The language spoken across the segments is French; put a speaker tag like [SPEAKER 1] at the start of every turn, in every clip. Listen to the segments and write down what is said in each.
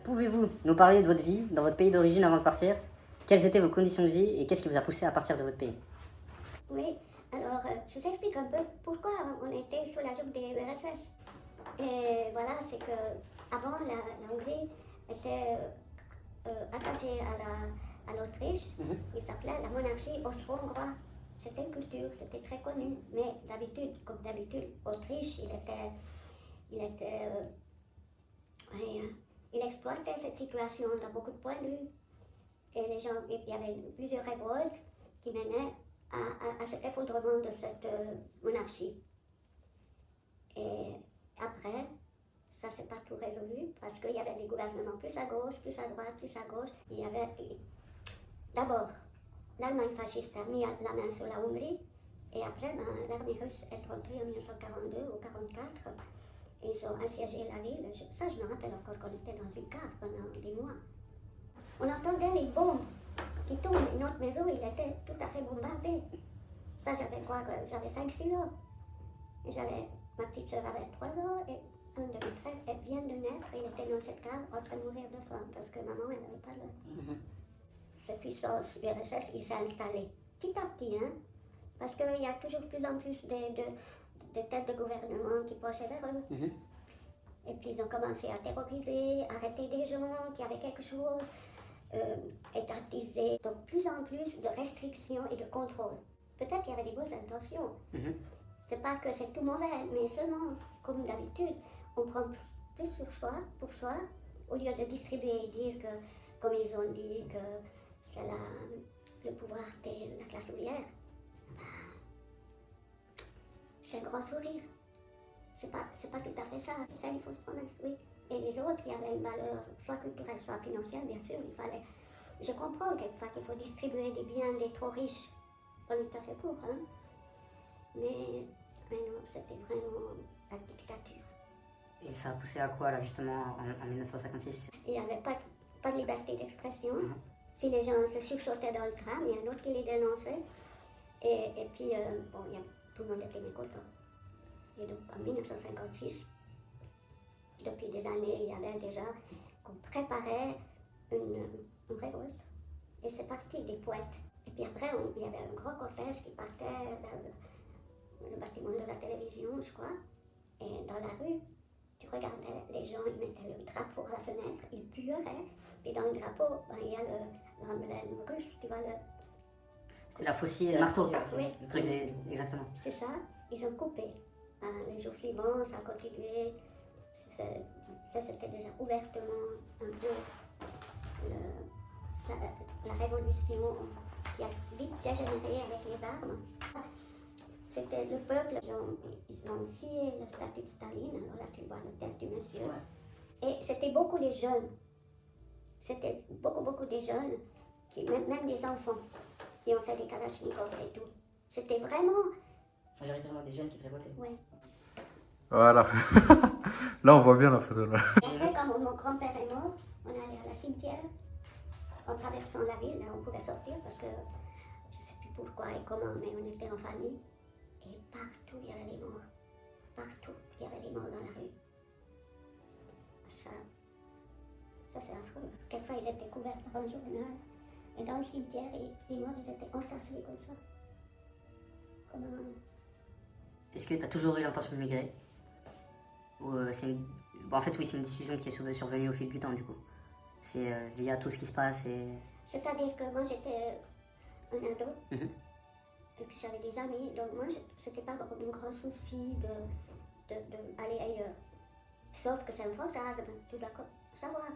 [SPEAKER 1] Pouvez-vous nous parler de votre vie dans votre pays d'origine avant de partir? Quelles étaient vos conditions de vie et qu'est-ce qui vous a poussé à partir de votre pays?
[SPEAKER 2] Oui, alors je vous explique un peu pourquoi on était sous la joug des URSS. Et voilà, c'est que avant la Hongrie était attachée à l'Autriche. Il s'appelait la monarchie austro-hongroise. C'était une culture, c'était très connu. Mais d'habitude, comme d'habitude, Autriche, il exploitait cette situation dans beaucoup de points de vue. Et les gens, il y avait plusieurs révoltes qui menaient à cet effondrement de cette monarchie. Et après, ça s'est pas tout résolu parce qu'il y avait des gouvernements plus à gauche, plus à droite, plus à gauche. Il y avait d'abord l'Allemagne fasciste a mis la main sur la Hongrie et après l'armée russe est rentrée en 1942 ou 1944 et ils ont assiégé la ville. Ça, je me rappelle encore qu'on était dans une cave pendant des mois. On entendait les bombes qui tombent et notre maison, il était tout à fait bombardée. Ça, j'avais 5-6 ans. Et ma petite soeur avait 3 ans et un de mes frères, elle vient de naître, il était dans cette cave en train de mourir de faim parce que maman, elle n'avait pas de... Cette puissance URSS, il s'est installé petit à petit, hein, parce qu'il y a toujours de plus en plus de têtes de gouvernement qui penchaient vers eux. Et puis ils ont commencé à terroriser, arrêter des gens qui avaient quelque chose, étatiser. Donc plus en plus de restrictions et de contrôle. Peut-être qu'il y avait des bonnes intentions. C'est pas que c'est tout mauvais, mais seulement, comme d'habitude, on prend plus sur soi, pour soi, au lieu de distribuer et dire que, comme ils ont dit, que c'est le pouvoir de la classe ouvrière. C'est un grand sourire. C'est pas tout à fait ça. Ça, il faut se promesse, oui. Et les autres, il y avait une valeur, soit culturelle, soit financière, bien sûr, il fallait... Je comprends quelquefois qu'il faut distribuer des biens des trop riches. On est tout à fait pour, hein. Mais non, c'était vraiment la dictature.
[SPEAKER 1] Et ça a poussé à quoi, là, justement, en 1956?
[SPEAKER 2] Il n'y avait pas de liberté d'expression. Si les gens se chuchotaient dans le tram, il y a un autre qui les dénonçait. Et puis, tout le monde était mécontent. Et donc, en 1956, depuis des années, il y avait déjà qu'on préparait une révolte. Et c'est parti des poètes. Et puis après, il y avait un gros cortège qui partait vers le bâtiment de la télévision, je crois. Et dans la rue, tu regardais les gens, ils mettaient le drapeau à la fenêtre, ils pleuraient. Et dans le drapeau, il y a l'emblème russe, tu vois.
[SPEAKER 1] C'était la faucille et le marteau.
[SPEAKER 2] Oui.
[SPEAKER 1] Le truc exactement.
[SPEAKER 2] C'est ça, ils ont coupé. Les jours suivants, ça a continué. Ça, c'était déjà ouvertement un peu la révolution qui a vite dégénéré avec les armes. C'était le peuple, ils ont scié le statut de Staline, alors là tu vois la tête du monsieur. Et c'était beaucoup les jeunes, c'était beaucoup des jeunes, même des enfants, qui ont fait des kalachnikovs et tout. C'était vraiment...
[SPEAKER 1] Majoritairement des jeunes qui se révoltaient.
[SPEAKER 2] Oui.
[SPEAKER 3] Voilà. Là, on voit bien la photo. Là.
[SPEAKER 2] Après, quand mon grand-père est mort, on allait à la cimetière, en traversant la ville, là on pouvait sortir parce que je ne sais plus pourquoi et comment, mais on était en famille. Et partout, il y avait les morts. Partout, il y avait les morts dans la rue. Ça c'est affreux. Quelquefois, ils étaient couverts par un journal. Et dans le cimetière, les morts, ils étaient entassés comme ça. Comme un...
[SPEAKER 1] Est-ce que tu as toujours eu l'intention de migrer? Ou en fait, oui, c'est une décision qui est survenue au fil du temps, du coup. C'est via tout ce qui se passe et...
[SPEAKER 2] C'est-à-dire que moi, j'étais un ado. Et puis j'avais des amis, donc moi, c'était pas un grand souci d'aller ailleurs. Sauf que c'est un fantasme, tu dois savoir.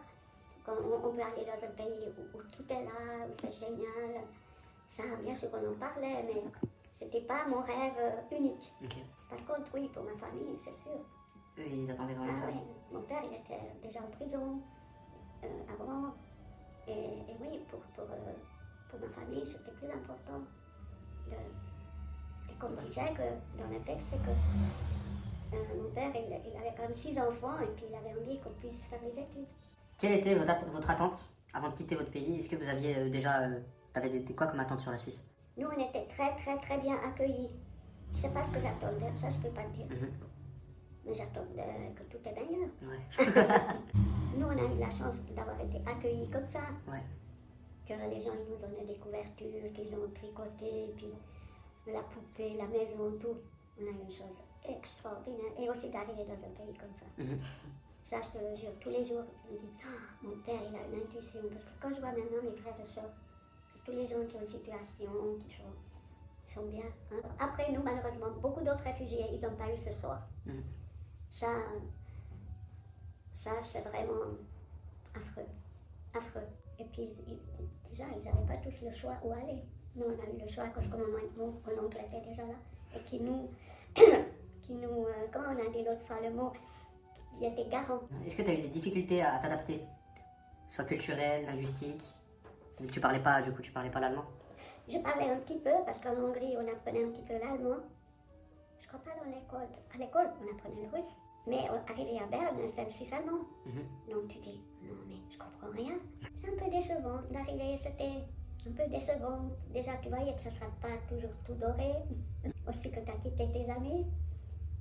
[SPEAKER 2] Quand on peut aller dans un pays où tout est là, où c'est génial. Ça, bien sûr qu'on en parlait, mais c'était pas mon rêve unique. Par contre, oui, pour ma famille, c'est sûr.
[SPEAKER 1] Eux, ils attendaient vraiment ça.
[SPEAKER 2] Ouais. Mon père, il était déjà en prison avant. Et oui, pour ma famille, c'était plus important. Et comme je disais que dans le texte, c'est que mon père, il avait quand même 6 enfants et puis il avait envie qu'on puisse faire les études.
[SPEAKER 1] Quelle était votre attente avant de quitter votre pays? Est-ce que vous aviez déjà... T'avais quoi comme attente sur la Suisse?
[SPEAKER 2] Nous, on était très bien accueillis. Je ne sais pas ce que j'attendais, ça je ne peux pas te dire. mais j'attends que tout est meilleur.
[SPEAKER 1] Ouais.
[SPEAKER 2] Nous, on a eu la chance d'avoir été accueillis comme ça.
[SPEAKER 1] Ouais.
[SPEAKER 2] Que les gens ils nous donnaient des couvertures, qu'ils ont tricoté, puis la poupée, la maison, tout. On a eu une chose extraordinaire. Et aussi d'arriver dans un pays comme ça. Ça, je te le jure, tous les jours, je me dis, oh, mon père, il a une intuition. Parce que quand je vois maintenant mes frères et sœurs, c'est tous les gens qui ont une situation, qui sont bien. Hein. Après, nous, malheureusement, beaucoup d'autres réfugiés, ils n'ont pas eu ce sort. Ça, c'est vraiment affreux. Affreux. Et puis, déjà, ils n'avaient pas tous le choix où aller. Nous, on a eu le choix parce que mon oncle était déjà là. Et qui nous, comment on a dit l'autre fois le mot, qui était garant.
[SPEAKER 1] Est-ce que tu as eu des difficultés à t'adapter? Soit culturelles, linguistiques? Mais tu parlais pas, du coup, tu parlais pas l'allemand?
[SPEAKER 2] Je parlais un petit peu parce qu'en Hongrie, on apprenait un petit peu l'allemand. Je crois pas dans l'école. À l'école, on apprenait le russe. Mais arrivé à Berne, c'est le suisse allemand. Donc tu dis, non mais je comprends rien. C'est un peu décevant. D'arriver, c'était un peu décevant. Déjà, tu voyais que ce ne sera pas toujours tout doré. Aussi que tu as quitté tes amis.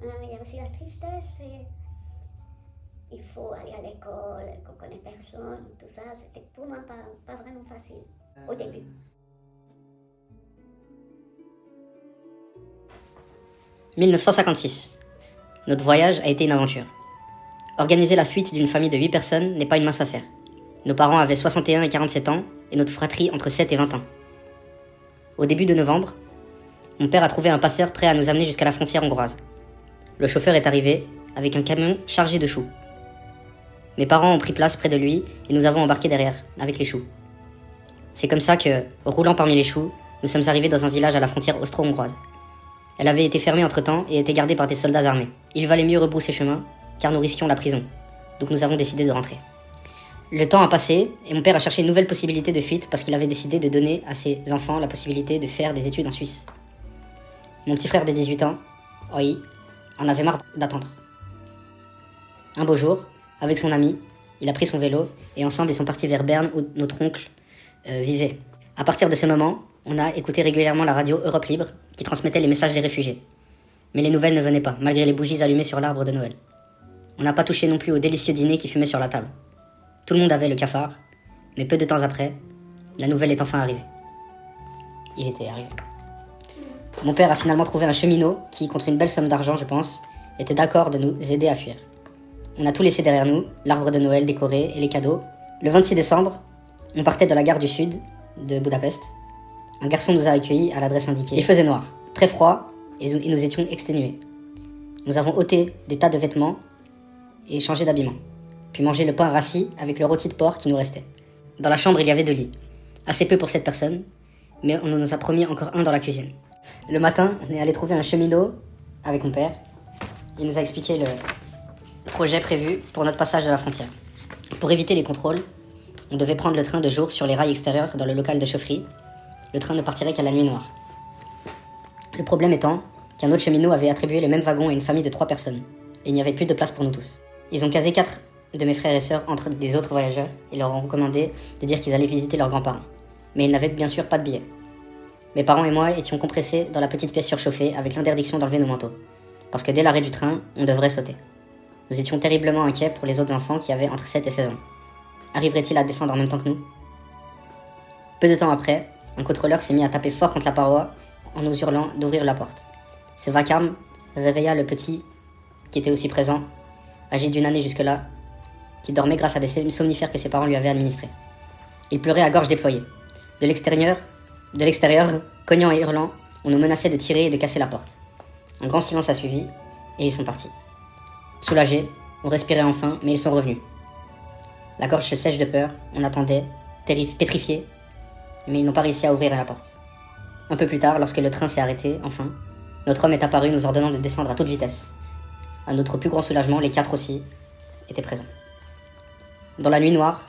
[SPEAKER 2] Il y a aussi la tristesse. Et il faut aller à l'école, qu'on connaît personne, tout ça. C'était pour moi pas vraiment facile au début.
[SPEAKER 1] « 1956. Notre voyage a été une aventure. Organiser la fuite d'une famille de 8 personnes n'est pas une mince affaire. Nos parents avaient 61 et 47 ans et notre fratrie entre 7 et 20 ans. Au début de novembre, mon père a trouvé un passeur prêt à nous amener jusqu'à la frontière hongroise. Le chauffeur est arrivé avec un camion chargé de choux. Mes parents ont pris place près de lui et nous avons embarqué derrière, avec les choux. C'est comme ça que, roulant parmi les choux, nous sommes arrivés dans un village à la frontière austro-hongroise. Elle avait été fermée entre-temps et était gardée par des soldats armés. Il valait mieux rebrousser chemin, car nous risquions la prison. Donc nous avons décidé de rentrer. Le temps a passé et mon père a cherché une nouvelle possibilité de fuite parce qu'il avait décidé de donner à ses enfants la possibilité de faire des études en Suisse. Mon petit frère de 18 ans, Oi, en avait marre d'attendre. Un beau jour, avec son ami, il a pris son vélo et ensemble ils sont partis vers Berne où notre oncle vivait. À partir de ce moment, on a écouté régulièrement la radio Europe Libre qui transmettait les messages des réfugiés. Mais les nouvelles ne venaient pas, malgré les bougies allumées sur l'arbre de Noël. On n'a pas touché non plus au délicieux dîner qui fumait sur la table. Tout le monde avait le cafard, mais peu de temps après, la nouvelle est enfin arrivée. Il était arrivé. Mon père a finalement trouvé un cheminot qui, contre une belle somme d'argent, je pense, était d'accord de nous aider à fuir. On a tout laissé derrière nous, l'arbre de Noël décoré et les cadeaux. Le 26 décembre, on partait de la gare du sud de Budapest. Un garçon nous a accueillis à l'adresse indiquée. Il faisait noir, très froid, et nous étions exténués. Nous avons ôté des tas de vêtements et changé d'habillement, puis mangé le pain rassis avec le rôti de porc qui nous restait. Dans la chambre, il y avait 2 lits. Assez peu pour 7 personnes, mais on nous a promis encore un dans la cuisine. Le matin, on est allé trouver un cheminot avec mon père. Il nous a expliqué le projet prévu pour notre passage de la frontière. Pour éviter les contrôles, on devait prendre le train de jour sur les rails extérieurs dans le local de chaufferie. Le train ne partirait qu'à la nuit noire. Le problème étant qu'un autre cheminot avait attribué le même wagon à une famille de 3 personnes, et il n'y avait plus de place pour nous tous. Ils ont casé 4 de mes frères et sœurs entre des autres voyageurs et leur ont recommandé de dire qu'ils allaient visiter leurs grands-parents. Mais ils n'avaient bien sûr pas de billets. Mes parents et moi étions compressés dans la petite pièce surchauffée avec l'interdiction d'enlever nos manteaux, parce que dès l'arrêt du train, on devrait sauter. Nous étions terriblement inquiets pour les autres enfants qui avaient entre 7 et 16 ans. Arriverait-il à descendre en même temps que nous? Peu de temps après, un contrôleur s'est mis à taper fort contre la paroi en nous hurlant d'ouvrir la porte. Ce vacarme réveilla le petit, qui était aussi présent, âgé d'1 année jusque-là, qui dormait grâce à des somnifères que ses parents lui avaient administrés. Il pleurait à gorge déployée. De l'extérieur, cognant et hurlant, on nous menaçait de tirer et de casser la porte. Un grand silence a suivi, et ils sont partis. Soulagés, on respirait enfin, mais ils sont revenus. La gorge se sèche de peur, on attendait, pétrifiés, mais ils n'ont pas réussi à ouvrir la porte. Un peu plus tard, lorsque le train s'est arrêté, enfin, notre homme est apparu nous ordonnant de descendre à toute vitesse. À notre plus grand soulagement, les 4 aussi étaient présents. Dans la nuit noire,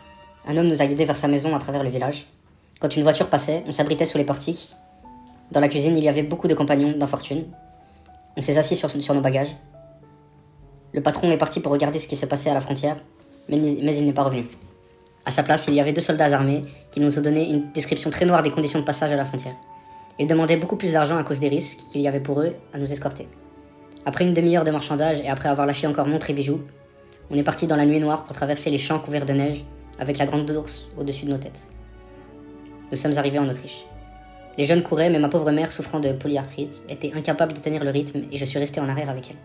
[SPEAKER 1] un homme nous a guidés vers sa maison à travers le village. Quand une voiture passait, on s'abritait sous les portiques. Dans la cuisine, il y avait beaucoup de compagnons d'infortune. On s'est assis sur nos bagages. Le patron est parti pour regarder ce qui se passait à la frontière, mais il n'est pas revenu. À sa place, il y avait 2 soldats armés qui nous ont donné une description très noire des conditions de passage à la frontière. Ils demandaient beaucoup plus d'argent à cause des risques qu'il y avait pour eux à nous escorter. Après une demi-heure de marchandage et après avoir lâché encore montres et bijoux, on est parti dans la nuit noire pour traverser les champs couverts de neige avec la grande ours au-dessus de nos têtes. Nous sommes arrivés en Autriche. Les jeunes couraient, mais ma pauvre mère, souffrant de polyarthrite, était incapable de tenir le rythme et je suis resté en arrière avec elle.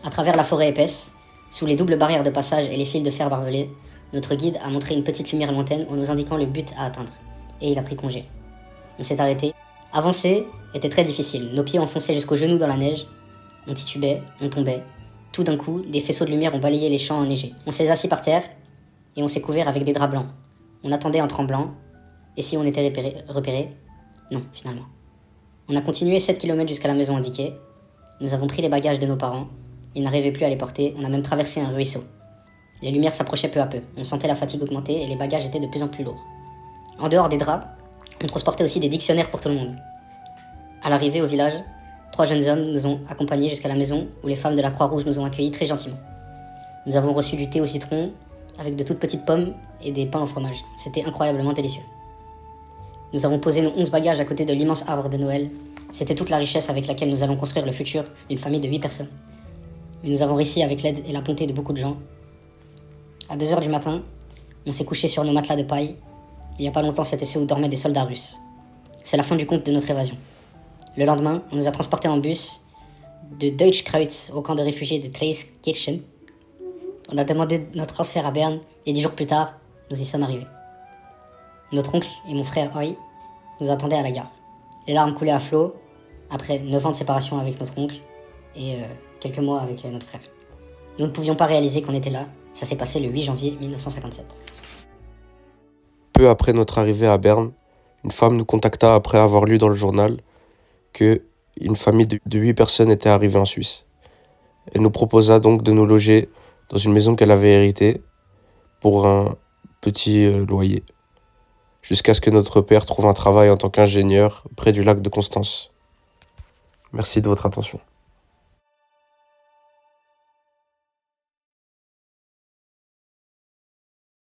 [SPEAKER 1] À travers la forêt épaisse, sous les doubles barrières de passage et les fils de fer barbelés, notre guide a montré une petite lumière lointaine en nous indiquant le but à atteindre. Et il a pris congé. On s'est arrêté. Avancer était très difficile. Nos pieds enfonçaient jusqu'aux genoux dans la neige. On titubait, on tombait. Tout d'un coup, des faisceaux de lumière ont balayé les champs enneigés. On s'est assis par terre et on s'est couvert avec des draps blancs. On attendait en tremblant. Et si on était repéré? Non, finalement. On a continué 7 km jusqu'à la maison indiquée. Nous avons pris les bagages de nos parents. Ils n'arrivaient plus à les porter. On a même traversé un ruisseau. Les lumières s'approchaient peu à peu. On sentait la fatigue augmenter et les bagages étaient de plus en plus lourds. En dehors des draps, on transportait aussi des dictionnaires pour tout le monde. À l'arrivée au village, 3 jeunes hommes nous ont accompagnés jusqu'à la maison où les femmes de la Croix-Rouge nous ont accueillis très gentiment. Nous avons reçu du thé au citron avec de toutes petites pommes et des pains au fromage. C'était incroyablement délicieux. Nous avons posé nos 11 bagages à côté de l'immense arbre de Noël. C'était toute la richesse avec laquelle nous allons construire le futur d'une famille de 8 personnes. Mais nous avons réussi avec l'aide et la bonté de beaucoup de gens. À 2h du matin, on s'est couché sur nos matelas de paille. Il n'y a pas longtemps, c'était ceux où dormaient des soldats russes. C'est la fin du compte de notre évasion. Le lendemain, on nous a transportés en bus de Deutschkreuz au camp de réfugiés de Traiskirchen. On a demandé notre transfert à Berne et 10 jours plus tard, nous y sommes arrivés. Notre oncle et mon frère Hoy nous attendaient à la gare. Les larmes coulaient à flot après 9 ans de séparation avec notre oncle et quelques mois avec notre frère. Nous ne pouvions pas réaliser qu'on était là. Ça s'est passé le 8 janvier 1957.
[SPEAKER 4] Peu après notre arrivée à Berne, une femme nous contacta après avoir lu dans le journal qu'une famille de 8 personnes était arrivée en Suisse. Elle nous proposa donc de nous loger dans une maison qu'elle avait héritée pour un petit loyer, jusqu'à ce que notre père trouve un travail en tant qu'ingénieur près du lac de Constance. Merci de votre attention.